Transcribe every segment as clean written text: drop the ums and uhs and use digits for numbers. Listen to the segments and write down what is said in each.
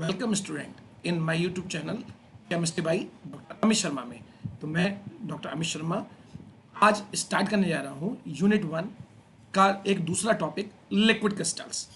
Welcome student in my YouTube channel chemistry by doctor Amit Sharma में। तो मैं डॉक्टर अमित शर्मा आज स्टार्ट करने जा रहा हूँ यूनिट 1 का एक दूसरा टॉपिक लिक्विड क्रिस्टल्स।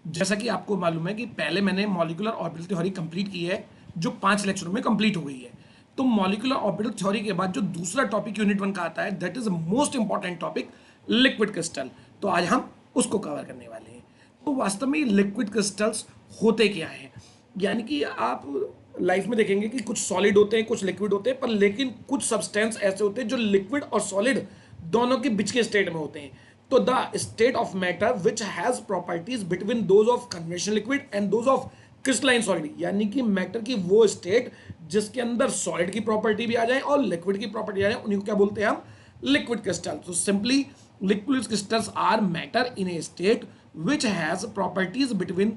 जैसा कि आपको मालूम है कि पहले मैंने मॉलिक्यूलर ऑर्बिटल थ्योरी कंप्लीट की है जो 5 लेक्चरों में कंप्लीट हो गई है। तो मॉलिक्यूलर ऑर्बिटल थ्योरी के बाद जो दूसरा टॉपिक यूनिट 1 का आता है that is most important topic liquid crystal. तो आज हम उसको कवर करने वाले हैं। तो वास्तव में लिक्विड क्रिस्टल्स होते क्या हैं, यानी कि आप लाइफ में देखेंगे कि कुछ सॉलिड होते हैं कुछ लिक्विड होते हैं, पर लेकिन कुछ सब्सटेंस ऐसे होते हैं जो लिक्विड और सॉलिड दोनों के बीच के स्टेट में होते हैं। तो the state of matter which has properties between those of conventional liquid and those of crystalline solid, यानी कि मैटर की वो स्टेट जिसके अंदर सॉलिड की प्रॉपर्टी भी आ जाए और लिक्विड की प्रॉपर्टी आ जाए, उन्हीं को क्या बोलते हैं हम लिक्विड क्रिस्टल। तो simply liquid crystals are matter in a state which has properties between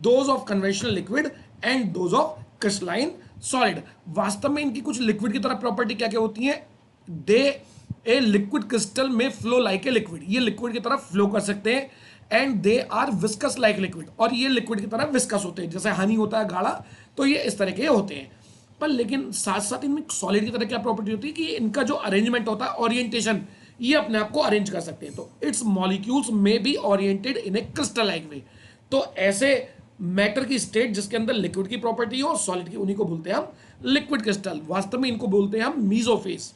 those of conventional liquid and those of crystalline solid। वास्तव में इनकी कुछ लिक्विड की तरह प्रॉपर्टी क्या क्या होती है। दे ए लिक्विड क्रिस्टल में फ्लो लाइक ए लिक्विड, ये लिक्विड की तरह फ्लो कर सकते हैं। And they are viscous like liquid, और ये लिक्विड की तरह विस्कस होते हैं, जैसे हनी होता है गाढ़ा, तो ये इस तरह के होते हैं। पर लेकिन साथ साथ इनमें सॉलिड की तरह क्या प्रॉपर्टी होती है कि इनका जो अरेंजमेंट होता है, ओरिएंटेशन, ये अपने आप को अरेंज कर सकते हैं। तो इट्स मॉलिक्यूल्स में be oriented in a crystal like way. तो ऐसे मैटर की स्टेट जिसके अंदर लिक्विड की प्रॉपर्टी हो और सॉलिड की, उन्हीं को बोलते हैं हम लिक्विड क्रिस्टल। वास्तव में इनको बोलते हैं हम मीसोफेज।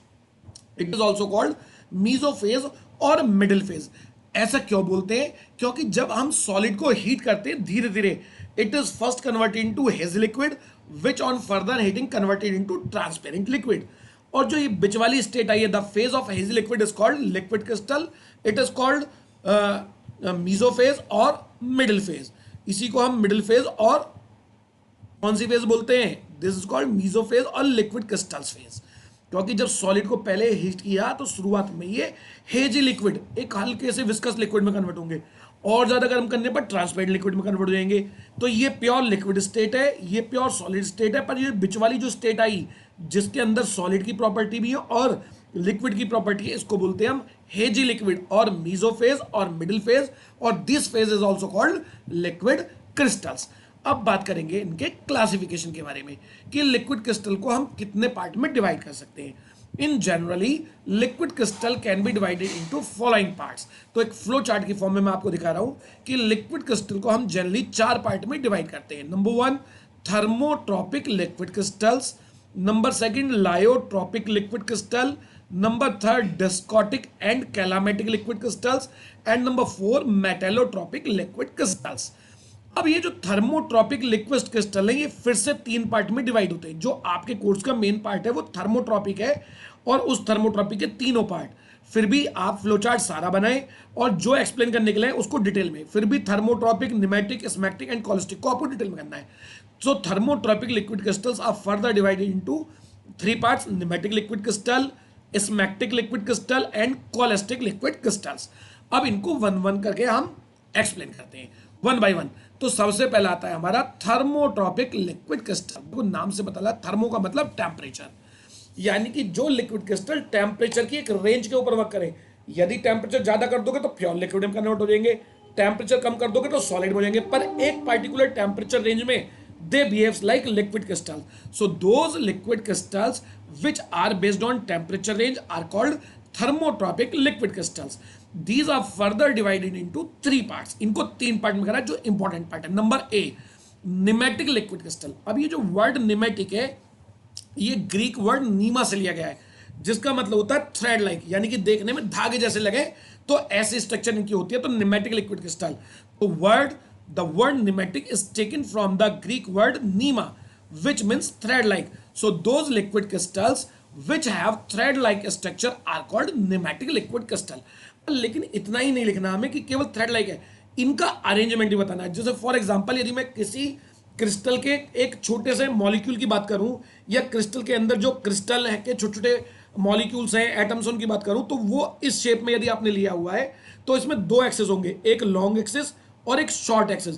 It is also called mesophase और मिडिल फेज। ऐसा क्यों बोलते हैं? क्योंकि जब हम सॉलिड को हीट करते हैं धीरे धीरे, it is first converted into hazy liquid which on further heating converted into transparent liquid. और जो ये बीच वाली स्टेट आई है, the phase of hazy liquid is called liquid crystal. It is called mesophase और मिडिल फेज। इसी को हम मिडिल फेज और कौन सी फेज बोलते हैं? दिस इज कॉल्ड मीसोफेज और लिक्विड क्रिस्टल्स फेज। क्योंकि जब सॉलिड को पहले हीट किया तो शुरुआत में ये हेजी लिक्विड एक हल्के से विस्कस लिक्विड में कन्वर्ट होंगे, और ज्यादा गर्म करने पर ट्रांसपेरेंट लिक्विड में कन्वर्ट हो जाएंगे। तो ये प्योर लिक्विड स्टेट है, ये प्योर सॉलिड स्टेट है। पर ये बीच वाली जो स्टेट आई जिसके अंदर सॉलिड की प्रॉपर्टी भी है और लिक्विड की प्रॉपर्टी है, इसको बोलते हैं हम हेजी लिक्विड और मीसोफेज और मिडिल फेज। और this phase is also called liquid crystals. अब बात करेंगे इनके क्लासिफिकेशन के बारे में कि लिक्विड क्रिस्टल को हम कितने पार्ट में डिवाइड कर सकते हैं। इन generally liquid crystal can be divided into following parts. तो एक फ्लो चार्ट की फॉर्म में मैं आपको दिखा रहा हूं कि लिक्विड क्रिस्टल को हम जनरली 4 पार्ट में डिवाइड करते हैं। Number 1 thermotropic liquid crystals, number 2 lyotropic liquid crystal, number 3 discotic and calamitic liquid crystals, and number 4 metallotropic liquid crystals. अब ये जो थर्मोट्रॉपिक लिक्विड क्रिस्टल है ये फिर से 3 पार्ट में डिवाइड होते हैं। जो आपके कोर्स का मेन पार्ट है वो थर्मोट्रॉपिक है, और उस थर्मोट्रॉपिक के तीनों पार्ट। फिर भी आप फ्लोचार्ट सारा बनाएं और जो एक्सप्लेन करने के लिए उसको डिटेल में, फिर भी thermotropic, nematic, smectic and cholesteric को आपको डिटेल में करना है। So thermotropic liquid crystals are further divided into 3 parts, nematic liquid crystal, smectic liquid crystal and cholesteric liquid crystals. अब इनको 1-1 करके हम एक्सप्लेन करते हैं 1 by 1। तो सबसे पहला आता है हमारा थर्मोट्रॉपिक लिक्विड क्रिस्टल। को नाम से पता लगा, थर्मो का मतलब टेम्परेचर, यानी कि जो लिक्विड क्रिस्टल टेम्परेचर की एक रेंज के ऊपर वर्क करे। यदि टेम्परेचर ज्यादा कर दोगे तो प्योर लिक्विड में कन्वर्ट हो जाएंगे, टेम्परेचर कम कर दोगे तो सॉलिड हो जाएंगे। पर एक पार्टिकुलर टेम्परेचर रेंज में they behaves like liquid crystals. So those liquid crystals which are based on temperature range are called thermotropic liquid crystals. These are further divided into 3 parts. इनको 3 part में करा जो important part है। Number A pneumatic liquid crystal. अब ये जो word pneumatic है ये ग्रीक वर्ड नीमा से लिया गया है, जिसका मतलब होता है थ्रेड लाइक, यानी कि देखने में धागे जैसे लगे, तो ऐसी स्ट्रक्चर इनकी होती है। तो निमेटिक लिक्विड क्रिस्टल, तो the word pneumatic is taken from the Greek word pneuma, which means thread-like. So those liquid crystals which have thread-like structure are called pneumatic liquid crystal. लेकिन इतना ही नहीं लिखना हमें कि केवल थ्रेड-like है, इनका अरेंजमेंट भी बताना है। जैसे फॉर एग्जांपल यदि मैं किसी क्रिस्टल के एक छोटे से मॉलिक्यूल की बात करूं, या क्रिस्टल के अंदर जो क्रिस्टल है के छोटे छोटे मॉलिक्यूल्स हैं, एटम्स, उनकी बात करूं, तो वो इस शेप में यदि आपने लिया हुआ है तो इसमें 2 एक्सिस होंगे, एक लॉन्ग एक्सिस और एक शॉर्ट एक्सिस।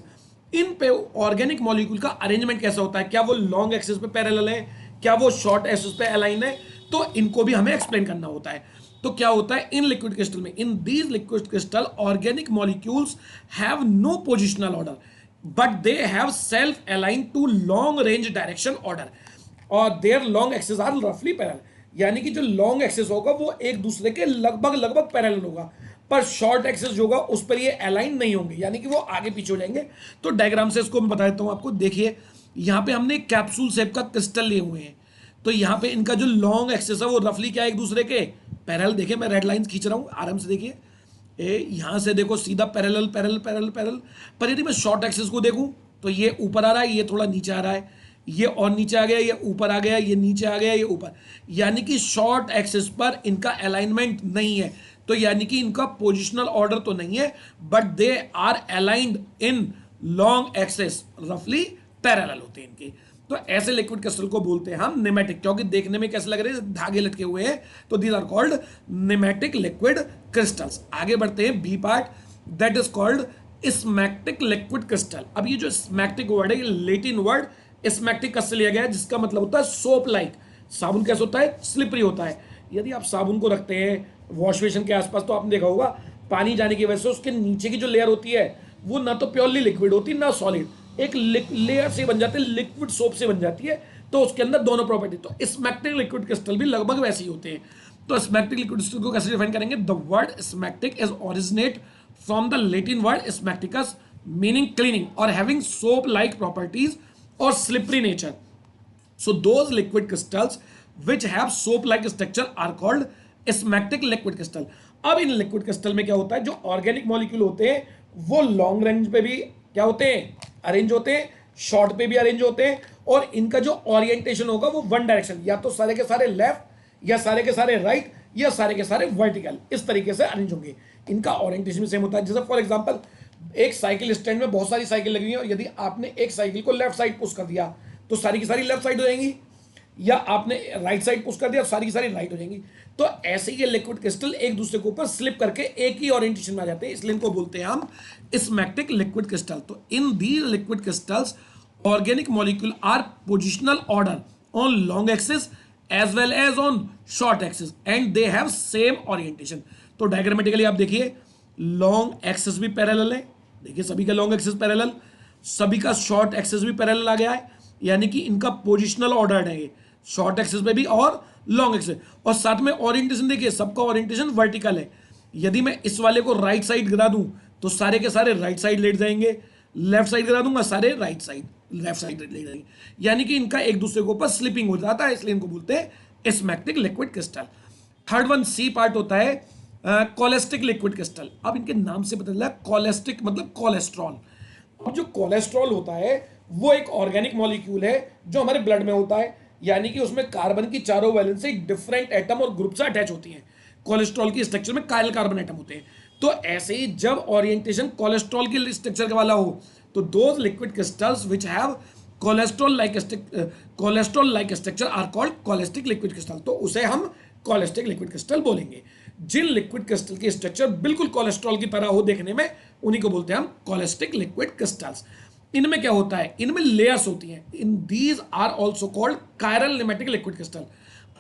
इन पे ऑर्गेनिक मॉलिक्यूल का अरेंजमेंट कैसा होता है, क्या वो लॉन्ग एक्सिस पे पैरेलल है, क्या वो शॉर्ट एक्सिस पे अलाइन है, तो इनको भी हमें एक्सप्लेन करना होता है। तो क्या होता है इन लिक्विड क्रिस्टल में, in these liquid crystal organic molecules have no positional order. but they have self-aligned to long range direction order और their long axes are roughly parallel। यानी कि जो लॉन्ग एक्सेस होगा वो एक दूसरे के लगभग लगभग पैरेलल होगा, पर शॉर्ट एक्सेस जो होगा उस पर ये अलाइन नहीं होंगे, यानी कि वो आगे पीछे हो जाएंगे। तो डायग्राम से इसको मैं बता देता हूँ आपको। देखिए यहाँ पे हमने कैप्सूल शेप का क्रिस्टल लिए हुए हैं, तो यहाँ पे इनका जो लॉन्ग एक्सेस है वो रफली क्या है, एक दूसरे के पैरेलल। देखिए मैं रेड लाइन खींच रहा हूँ आराम से, देखिए यहाँ से देखो सीधा पैरेलल पैरेलल पैरेलल पैरेलल। पर यदि मैं शॉर्ट एक्सिस को देखूं तो ये ऊपर आ रहा है, ये थोड़ा नीचे आ रहा है, ये और नीचे आ गया, ये ऊपर आ गया, ये नीचे आ गया, ये ऊपर। यानी कि शॉर्ट एक्सिस पर इनका अलाइनमेंट नहीं है, तो यानी कि इनका पोजिशनल ऑर्डर तो नहीं है, but they are aligned in long axis, रफली पैरेलल होते हैं इनके। तो ऐसे लिक्विड क्रिस्टल को बोलते हैं हम निमेटिक, क्योंकि देखने में कैसे लग रहे हैं, धागे लटके हुए हैं, तो these are called nematic liquid crystals. आगे बढ़ते हैं B part, that is called smectic liquid crystal. अब ये जो स्मैक्टिक वर्ड है, ये लेटिन वर्ड स्मैक्टिक से लिया गया है, जिसका मतलब होता है सोप लाइक। साबुन कैसे होता है, स्लिपरी होता है। यदि आप साबुन को रखते हैं वॉश बेसिन के आसपास, तो आपने देखा होगा पानी जाने की वजह से उसके नीचे की जो लेयर होती है वो ना तो प्योरली लिक्विड होती ना सॉलिड, एक लेयर से बन जाती है, लिक्विड सोप से बन जाती है, तो उसके अंदर दोनों प्रॉपर्टी। तो स्मैक्टिक लिक्विड क्रिस्टल भी लगभग वैसे ही होते हैं। तो स्मैक्टिक लिक्विड क्रिस्टल को कैसे डिफाइन करेंगे, the word smectic is originate from the Latin word smecticus, meaning cleaning और हैविंग सोप लाइक प्रॉपर्टीज और slippery nature. So those liquid crystals which have soap-like structure are called smectic liquid crystal। अब इन liquid crystal में क्या होता है, जो organic molecule होते हैं वो लॉन्ग रेंज पे भी क्या होते हैं, अरेंज होते हैं, शॉर्ट पे भी अरेंज होते हैं, और इनका जो ओरिएंटेशन होगा वो वन डायरेक्शन, या तो सारे के सारे लेफ्ट, या सारे के सारे राइट, या सारे के सारे वर्टिकल, इस तरीके से अरेंज होंगे। इनका ओरिएंटेशन भी सेम होता है। जैसे फॉर एग्जांपल एक साइकिल स्टैंड में बहुत सारी साइकिल लगी हुई है, और यदि आपने एक साइकिल को लेफ्ट साइड पुश कर दिया तो सारी की सारी लेफ्ट साइड हो जाएंगी, या आपने राइट साइड पुश कर दिया तो सारी की सारी राइट हो जाएंगी। तो ऐसे ही ये लिक्विड क्रिस्टल एक दूसरे के ऊपर स्लिप करके एक ही ओरिएंटेशन में आ जाते हैं, इसलिए इनको बोलते हैं हम स्मैक्टिक लिक्विड क्रिस्टल। तो in these liquid crystals organic molecule are positional order on long axis as well as on short axis and they have same orientation. तो डायग्रामेटिकली आप देखिए, लॉन्ग एक्सिस भी पैरेलल है, देखिए सभी का लॉन्ग एक्सिस पैरेलल, सभी का शॉर्ट एक्सिस भी पैरेलल आ गया है, यानी कि इनका पोजिशनल ऑर्डर है, शॉर्ट एक्सिस पे भी और लॉन्ग एक्सिस। और साथ में ओरिएंटेशन देखिए, सबका ओरिएंटेशन वर्टिकल है। यदि मैं इस वाले को राइट साइड गिरा दूं तो सारे के सारे राइट साइड लेट जाएंगे, लेफ्ट साइड गिरा दूंगा सारे राइट साइड लेफ्ट साइड लेट जाएंगे, यानी कि इनका एक दूसरे के ऊपर स्लिपिंग हो जाता है, इसलिए इनको बोलते हैं smectic liquid crystal. Third one C part होता है कोलेस्टिक लिक्विड क्रिस्टल। अब इनके नाम से पता चला कोलेस्टिक मतलब कोलेस्ट्रॉल। अब जो कोलेस्ट्रॉल होता है वो एक ऑर्गेनिक मॉलिक्यूल है जो हमारे ब्लड में होता है, यानी कि उसमें कार्बन की चारों वैलेंसी डिफरेंट एटम और ग्रुप से अटैच होती हैं। कोलेस्ट्रॉल की स्ट्रक्चर में कायरल कार्बन एटम होते हैं। तो ऐसे ही जब ओरिएंटेशन कोलेस्ट्रॉल के स्ट्रक्चर के वाला हो तो those liquid crystals which have cholesterol like structure are called cholesteric liquid crystal. तो उसे हम कोलेस्टिक लिक्विड क्रिस्टल बोलेंगे। जिन लिक्विड क्रिस्टल की स्ट्रक्चर बिल्कुल कोलेस्ट्रॉल की तरह हो देखने में, उन्हीं को बोलते हैं हम कोलेस्टिक लिक्विड क्रिस्टल्स। इनमें क्या होता है, इनमें लेयर्स होती हैं। In these are also called chiral nematic liquid crystal.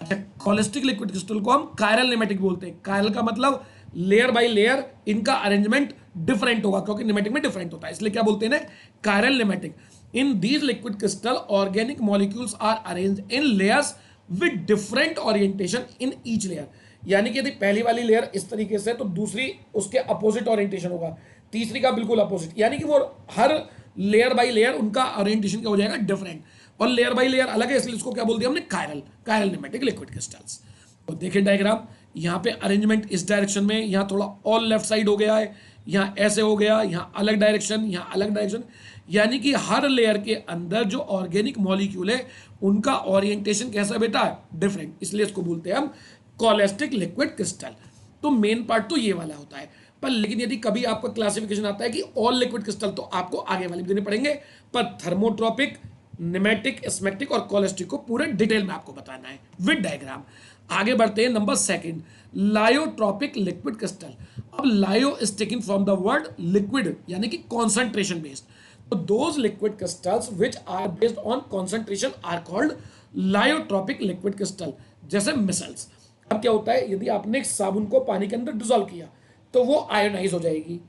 अच्छा, कोलेस्टिक लिक्विड क्रिस्टल को हम कायरल निमेटिक बोलते हैं। कायरल का मतलब लेयर बाय लेयर इनका अरेंजमेंट डिफरेंट होगा, क्योंकि निमेटिक में डिफरेंट होता है, इसलिए क्या बोलते हैं chiral nematic. In these liquid crystal organic molecules are arrange in layers with different orientation in each layer. यानी कि यदि पहली वाली लेयर इस तरीके से तो दूसरी उसके अपोजिट ओरिएंटेशन होगा, तीसरी का बिल्कुल अपोजिट, यानी कि वो हर लेयर बाय लेयर उनका ओरिएंटेशन क्या हो जाएगा, डिफरेंट। और लेयर बाय लेयर अलग है, इसलिए इसको क्या बोल दिया हमने, कायरल निमेटिक लिक्विड क्रिस्टल्स। तो देखिए डायग्राम, यहाँ पे अरेंजमेंट इस डायरेक्शन में, यहाँ थोड़ा ऑल लेफ्ट साइड हो गया है, यहाँ ऐसे हो गया, यहाँ अलग डायरेक्शन, यहाँ अलग डायरेक्शन, यानी कि हर लेयर के अंदर जो ऑर्गेनिक मॉलिक्यूल है उनका ओरिएंटेशन कैसा बेटा, डिफरेंट, इसलिए इसको बोलते हैं हम कोलेस्टिक लिक्विड क्रिस्टल। तो मेन पार्ट तो ये वाला होता है। पर लेकिन यदि कभी आपका क्लासिफिकेशन आता है कि ऑल लिक्विड क्रिस्टल, तो आपको आगे वाले भी देने पड़ेंगे, पर थर्मोट्रॉपिक, निमेटिक, स्मैक्टिक और कोलेस्टिक को पूरे डिटेल में आपको बताना है विद डायग्राम। आगे बढ़ते हैं number second, lyotropic liquid crystal. अब lyo is taken from the word liquid, यानी कि कॉन्सेंट्रेशन बेस्ड। तो those liquid crystals which are based on concentration are called lyotropic liquid crystal. जैसे मिसल्स। अब क्या होता है, यदि आपने एक साबुन को पानी के अंदर डिसॉल्व किया तो वो आयोनाइज हो जाएगी,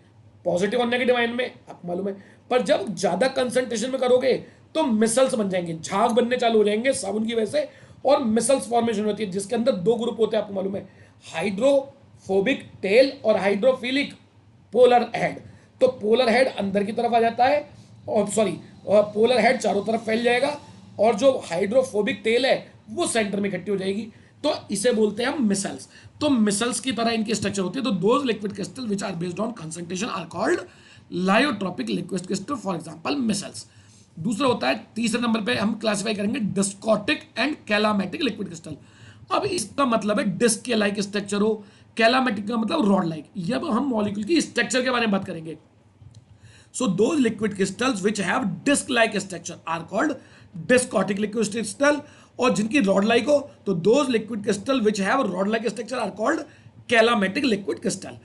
पॉजिटिव और नेगेटिव आयन में, आपको मालूम है। पर जब ज्यादा कंसंट्रेशन में करोगे तो मिसल्स बन जाएंगे, झाग बनने चालू हो जाएंगे साबुन की वजह से, और मिसल्स फॉर्मेशन होती है जिसके अंदर दो ग्रुप होते हैं, आपको मालूम है, हाइड्रोफोबिक टेल और हाइड्रोफिलिक पोलर हेड। तो पोलर हेड अंदर की तरफ आ जाता है, और सॉरी पोलर हेड चारों तरफ फैल जाएगा, और जो हाइड्रोफोबिक टेल है वो सेंटर में इकट्ठी हो जाएगी, तो इसे बोलते हैं हम मिसल्स। तो मिसल्स की तरह इनकी स्ट्रक्चर होती है। तो those liquid crystal which are based on concentration are called lyotropic liquid crystal, for example micelles. दूसरा होता है, तीसरे नंबर पे हम क्लासिफाई करेंगे discotic and calamitic liquid crystal. अब इसका मतलब है डिस्क के लाइक स्ट्रक्चर हो, कैलामेटिक का मतलब रॉड लाइक। ये अब हम मॉलिक्यूल की स्ट्रक्चर के बारे में बात करेंगे। So those liquid crystals which have disc-like structure are called discotic liquid crystal, और जिनकी रॉड लाइक हो तो those liquid crystal which have rod-like structure are called calamatic liquid crystal।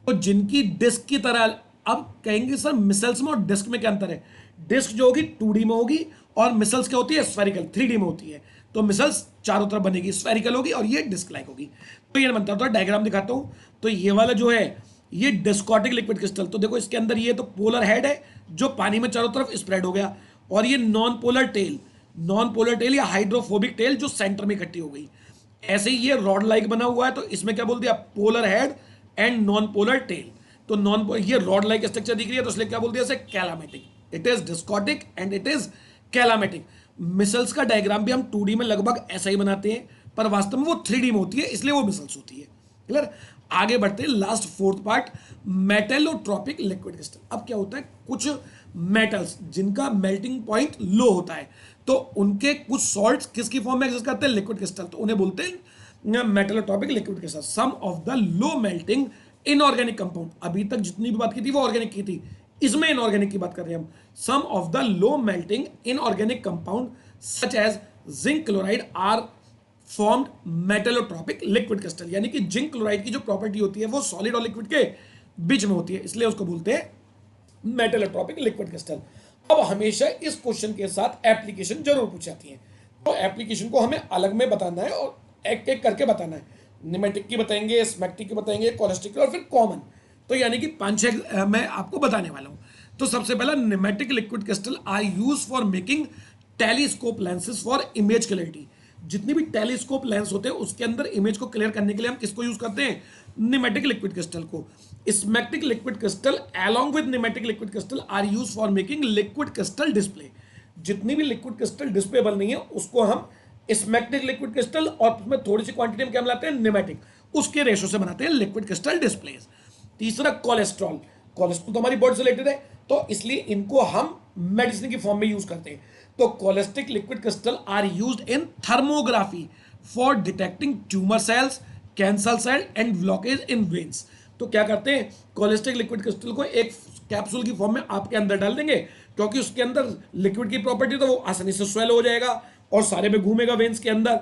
तो जिनकी डिस्क की तरह, अब कहेंगे सर मिसल्स में और डिस्क में क्या अंतर है? डिस्क जो होगी 2D में होगी और मिसल्स क्या होती है? स्फेरिकल 3D में होती है। तो मिसल्स चारों तरफ बनेगी, स्फेरिकल होगी, और ये डिस्क लाइक होगी। तो ये बनता है, डायग्राम दिखाता हूं। तो ये वाला जो है ये डिस्कोटिक लिक्विड क्रिस्टल, तो देखो इसके अंदर ये तो पोलर हेड है जो पानी में चारों तरफ स्प्रेड हो गया, और ये नॉन पोलर टेल या हाइड्रोफोबिक टेल जो सेंटर में इकट्ठी हो गई। ऐसे ही ये रॉड लाइक बना हुआ है, तो इसमें क्या बोल दिया? Polar head and non polar tail. तो ये रॉड लाइक स्ट्रक्चर दिख रही है, तो इसलिए क्या बोल दिया? Calamitic. It is discotic and it is calamitic. Micelles का डायग्राम भी हम 2D में लगभग ऐसा ही बनाते हैं, पर वास्तव में वो 3D में होती है, इसलिए वो मिसल्स होती है। क्लियर? आगे बढ़ते हैं, last fourth part, metallotropic liquid crystal. अब क्या होता है, कुछ मेटल्स जिनका मेल्टिंग पॉइंट लो होता है, तो उनके कुछ सॉल्ट्स किसकी फॉर्म में एग्जिस्ट करते हैं? Liquid crystal. तो उन्हें बोलते हैं metallotropic liquid crystal. Some of the low melting inorganic compound, अभी तक जितनी भी बात की थी वो ऑर्गेनिक की थी, इसमें इनऑर्गेनिक की बात कर रहे हैं हम। Some of the low melting inorganic compound such as zinc chloride are formed metallotropic liquid crystal. यानी कि जिंक क्लोराइड की जो प्रॉपर्टी होती है वो सॉलिड और लिक्विड के बीच में होती है, इसलिए उसको बोलते हैं मेटेलोट्रॉपिक लिक्विड क्रिस्टल। अब हमेशा इस क्वेश्चन के साथ एप्लीकेशन जरूर पूछी जाती है, तो एप्लीकेशन को हमें अलग में बताना है और एक एक करके बताना है। निमेटिक की बताएंगे, स्मैक्टिक की बताएंगे, कोलेस्टिक की, और फिर कॉमन। तो यानी कि 5-6 मैं आपको बताने वाला हूं। तो सबसे पहला, nematic liquid crystal are use for making telescope lenses for image clarity. जितनी भी टेलीस्कोप लेंस होते हैं उसके अंदर इमेज को क्लियर करने के लिए हम किसको यूज करते हैं? निमेटिक लिक्विड क्रिस्टल को। Smectic liquid crystal along with nematic liquid crystal are use for making liquid crystal display. जितनी भी लिक्विड क्रिस्टल डिस्प्ले बन रही है उसको हम स्मैक्टिक लिक्विड क्रिस्टल, और उसमें थोड़ी सी क्वांटिटी में क्या मिलाते हैं? निमेटिक, उसके रेशो से बनाते हैं लिक्विड क्रिस्टल डिस्प्लेज। तीसरा, कोलेस्ट्रॉल। कोलेस्ट्रॉल तो हमारी बॉडी से रिलेटेड है, तो इसलिए इनको हम मेडिसिन की फॉर्म में यूज करते हैं। तो cholesteric liquid crystal are used in thermography for detecting tumour cells, cancer cell and blockage in veins. तो क्या करते हैं, कोलेस्टिक लिक्विड क्रिस्टल को एक कैप्सूल की फॉर्म में आपके अंदर डाल देंगे, क्योंकि उसके अंदर लिक्विड की प्रॉपर्टी, तो वो आसानी से स्वेल हो जाएगा और सारे में घूमेगा वेन्स के अंदर,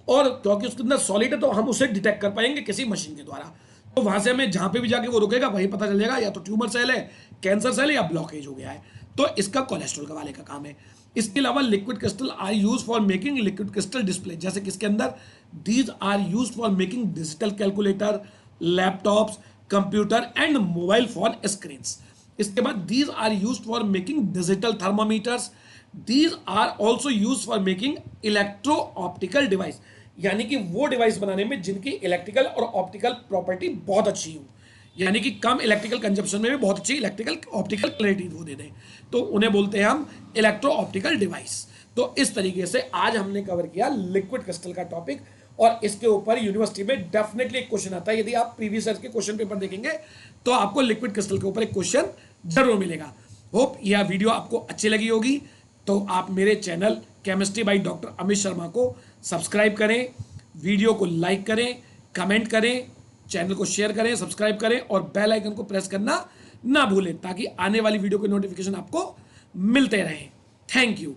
और क्योंकि उसके अंदर सॉलिड है तो हम उसे डिटेक्ट कर पाएंगे किसी मशीन के द्वारा। तो वहां से हमें जहां पे भी जाके वो रुकेगा वहीं पता चल जाएगा या तो ट्यूमर सेल है, कैंसर सेल है, या ब्लॉकेज हो गया है। तो इसका कोलेस्ट्रॉल का वाले का काम है। इसके अलावा liquid crystal are use for making liquid crystal display, जैसे किसके अंदर? These are use for making digital calculator, laptops, computer and mobile phone screens. इसके बाद these are use for making digital thermometers, these are also use for making electro optical device, यानी कि वो device बनाने में जिनकी इलेक्ट्रिकल और optical property बहुत अच्छी हो, यानी कि कम इलेक्ट्रिकल कंजप्शन में भी बहुत अच्छी इलेक्ट्रिकल ऑप्टिकल क्लैरिटी वो दे दें, तो उन्हें बोलते हैं हम इलेक्ट्रो ऑप्टिकल डिवाइस। तो इस तरीके से आज हमने कवर किया लिक्विड क्रिस्टल का टॉपिक, और इसके ऊपर यूनिवर्सिटी में डेफिनेटली एक क्वेश्चन आता है। यदि आप प्रीवियस ईयर के क्वेश्चन पेपर देखेंगे तो आपको लिक्विड क्रिस्टल के ऊपर एक क्वेश्चन जरूर मिलेगा। होप यह वीडियो आपको अच्छी लगी होगी, तो आप मेरे channel chemistry by doctor Amit Sharma को सब्सक्राइब करें, वीडियो को लाइक करें, कमेंट करें, चैनल को शेयर करें, सब्सक्राइब करें, और बेल आइकन को प्रेस करना ना भूलें, ताकि आने वाली वीडियो के नोटिफिकेशन आपको मिलते रहें। Thank you.